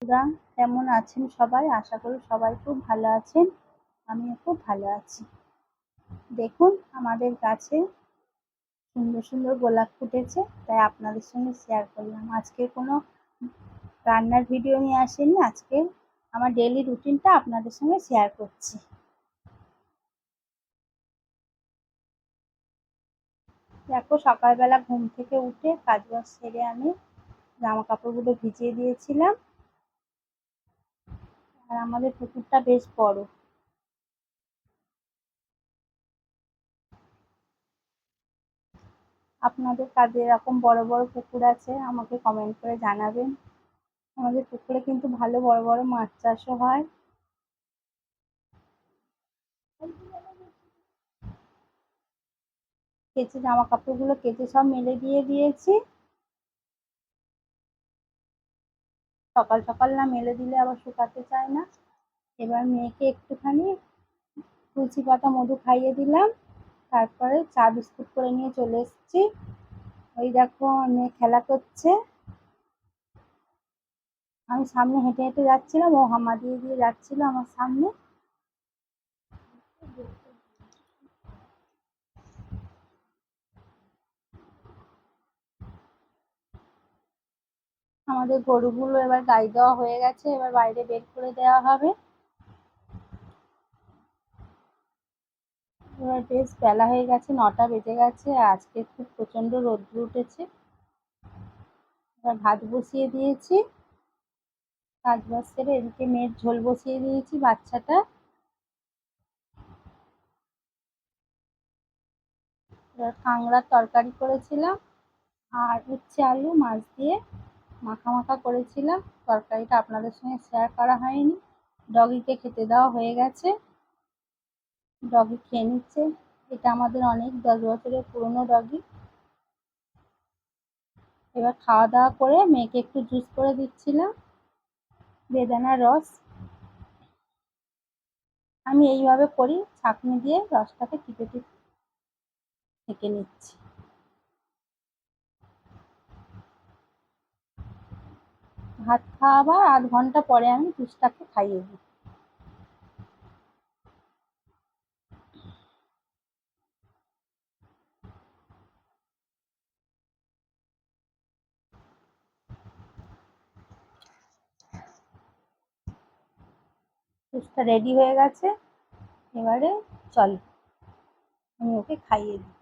বন্ধুরা, কেমন আছেন সবাই? আশা করি সবাই খুব ভালো আছেন। আমিও খুব ভালো আছি। দেখুন, আমাদের গাছে সুন্দর সুন্দর গোলাপ ফুটেছে, তাই আপনাদের সঙ্গে শেয়ার করলাম। আজকে কোনো রান্নার ভিডিও নিয়ে আসেনি, আজকে আমার ডেইলি রুটিনটা আপনাদের সঙ্গে শেয়ার করছি। দেখো, সকালবেলা ঘুম থেকে উঠে কাজবাজ সেরে আমি জামা কাপড়গুলো ভিজিয়ে দিয়েছিলাম। আর আমাদের পুকুরটা বেশ বড়। আপনাদের কাছে এরকম বড় বড় পুকুর আছে, আমাকে কমেন্ট করে জানাবেন। আমাদের পুকুরে কিন্তু ভালো বড় বড় মাছ চাষও হয়। কেচে জামা কাপড়গুলো কেচে সব মেলে দিয়ে দিয়েছি। সকাল সকাল না মেলে দিলে আবার শুকাতে চায় না। এবার মেয়েকে একটুখানি তুলসী পাতা মধু খাইয়ে দিলাম, তারপরে চা বিস্কুট করে নিয়ে চলে এসেছি। ওই দেখো, মেয়ে খেলা করছে, আমি সামনে হেঁটে হেঁটে যাচ্ছিলাম, ও হামা দিয়ে দিয়ে যাচ্ছিল আমার সামনে। আমাদের গরুগুলো এবার গাই দেওয়া হয়ে গেছে, এবার বাইরে বের করে দেওয়া হবে। এবার বেশ বেলা হয়ে গেছে, 9টা বেজে গেছে। আজকে খুব প্রচন্ড রোদ্র উঠেছে। এবার ভাত বসিয়ে দিয়েছি, কাজ বাজ সেরে এদিকে মেয়ের ঝোল বসিয়ে দিয়েছি বাচ্চাটা। এবার কাঁকড়ার তরকারি করেছিলাম, আর উচ্ছে আলু মাছ দিয়ে মাখা মাখা করেছিলাম। তরকারিটা আপনাদের সঙ্গে শেয়ার করা হয়নি। ডগিকে খেতে দেওয়া হয়ে গেছে, ডগি খেয়ে নিচ্ছে। এটা আমাদের অনেক 10 বছরের পুরনো ডগি। এবার খাওয়া দাওয়া করে মেয়েকে একটু জুস করে দিচ্ছিলাম, বেদানার রস। আমি এইভাবে করি, ছাঁকনি দিয়ে রসটাকে টিপে টিপে ছেঁকে নিচ্ছি। ভাত খাওয়াবার আধ ঘন্টা পরে আমি জুসটাকে খাইয়ে দিই। জুসটা রেডি হয়ে গেছে, এবারে চল আমি ওকে খাইয়ে দিই।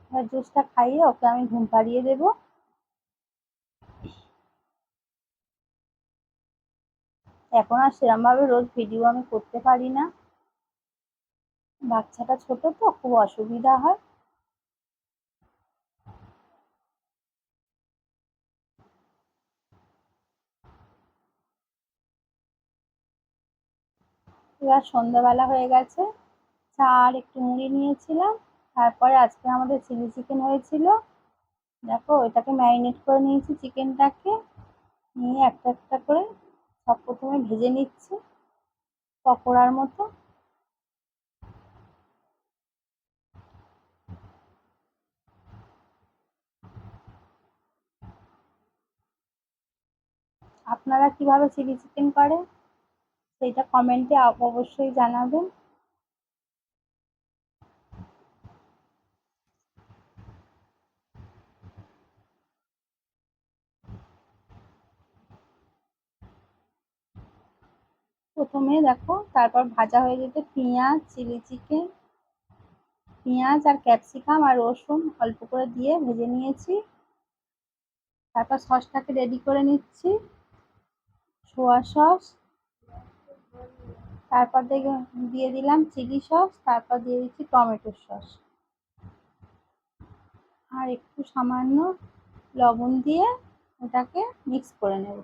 এবার জুসটা খাইয়ে ওকে আমি ঘুম পাড়িয়ে দেবো। এখন আর সেরকম ভাবে রোজ ভিডিও আমি করতে পারি না, বাচ্চাটা ছোট তো খুব অসুবিধা হয়। এবার সন্ধ্যাবেলা হয়ে গেছে, চা আর একটু মুড়ি নিয়েছিলাম। তারপরে আজকে আমাদের চিলি চিকেন হয়েছিল। দেখো, এটাকে ম্যারিনেট করে নিয়েছি চিকেনটাকে, নিয়ে একটা একটা করে সব প্রথমে ভেজে নিচ্ছি পকোড়ার মতো। আপনারা কিভাবে চিলি চিকেন করেন সেইটা কমেন্টে অবশ্যই জানাবেন। প্রথমে দেখো, তারপর ভাজা হয়ে যেতে পেঁয়াজ, চিলি চিকেন, পেঁয়াজ আর ক্যাপসিকাম আর রসুন অল্প করে দিয়ে ভেজে নিয়েছি। তারপর সসটাকে রেডি করে নিচ্ছি, সোয়া সস, তারপর দিয়ে দিলাম চিলি সস, তারপর দিয়ে দিচ্ছি টমেটো সস, আর একটু সামান্য লবণ দিয়ে ওটাকে মিক্স করে নেব।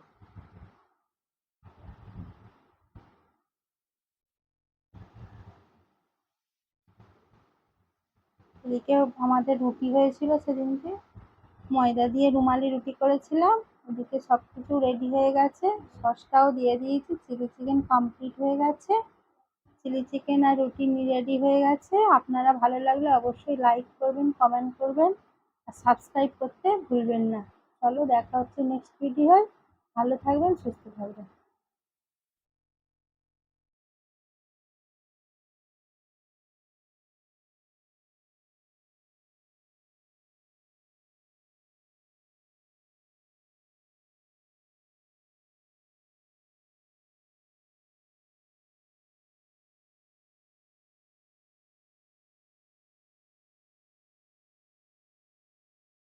এদিকে আমাদের রুটি হয়েছিল সেদিনকে, ময়দা দিয়ে রুমালি রুটি করেছিলাম। ওদিকে সব কিছু রেডি হয়ে গেছে, সসটাও দিয়ে দিয়েছি, চিলি চিকেন কমপ্লিট হয়ে গেছে। চিলি চিকেন আর রুটি রেডি হয়ে গেছে। আপনারা ভালো লাগলে অবশ্যই লাইক করবেন, কমেন্ট করবেন আর সাবস্ক্রাইব করতে ভুলবেন না। চলো দেখা হচ্ছে নেক্সট ভিডিওয়। ভালো থাকবেন, সুস্থ থাকবেন।